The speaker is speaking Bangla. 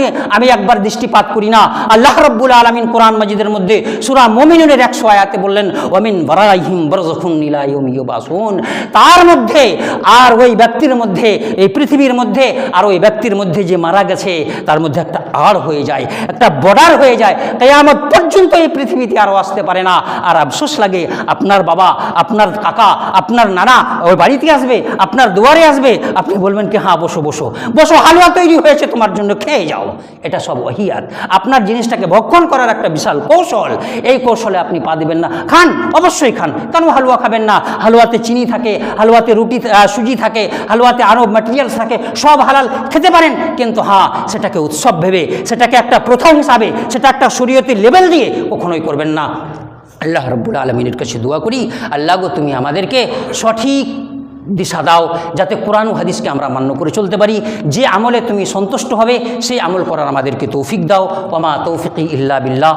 দিকে আমি একবার দৃষ্টিপাত করি না। আল্লাহ রাব্বুল আলামিন কোরআন মাজিদের মধ্যে সূরা মুমিনুনের 100 আয়াতে বললেন, ওয়ামিন ওয়ারাইহিম বারযাখুন ইলা ইয়াউমি ইউবাসুন। তার মধ্যে আর ওই ব্যক্তির মধ্যে, এই পৃথিবীর মধ্যে আর ওই ব্যক্তির মধ্যে যে মারা গেছে তার মধ্যে একটা আড় হয়ে যায়, একটা বর্ডার হয়ে যায়, কিয়ামত পর্যন্ত এই পৃথিবীতে আরও আসতে পারে না। আর আফসোস লাগে, আপনার বাবা, আপনার কাকা, আপনার নানা ওই বাড়িতে আসবে, আপনার দুয়ারে আসবে, আপনি বলবেন কি হ্যাঁ বসো বসো বসো, হালুয়া তৈরি হয়েছে তোমার জন্য, খেয়ে যাও। এটা সব ওহিয়াত, আপনার জিনিসটাকে ভক্ষণ করার একটা বিশাল কৌশল। এই কৌশলে আপনি পা দিবেন না। খান, অবশ্যই খান, কেন হালুয়া খাবেন না? হালুয়াতে চিনি থাকে, হালুয়াতে রুটি সুজি থাকে, হালুয়াতে আরও ম্যাটেরিয়ালস থাকে, সব হালাল, খেতে পারেন। কিন্তু হ্যাঁ, সেটাকে উৎসব ভেবে, সেটাকে একটা প্রথা হিসাবে, সেটা একটা শরীয়তি লেভেল দিয়ে কখনোই করবেন না। আল্লাহ রাব্বুল আলামিনের কাছে দোয়া করি, আল্লাহ গো তুমি আমাদেরকে সঠিক দিশা দাও, যাতে কোরআন ও হাদিসকে আমরা মান্য করে চলতে পারি। যে আমলে তুমি সন্তুষ্ট হবে সেই আমল করার আমাদেরকে তৌফিক দাও। ওয়া মা তৌফিকি ইল্লা বিল্লাহ।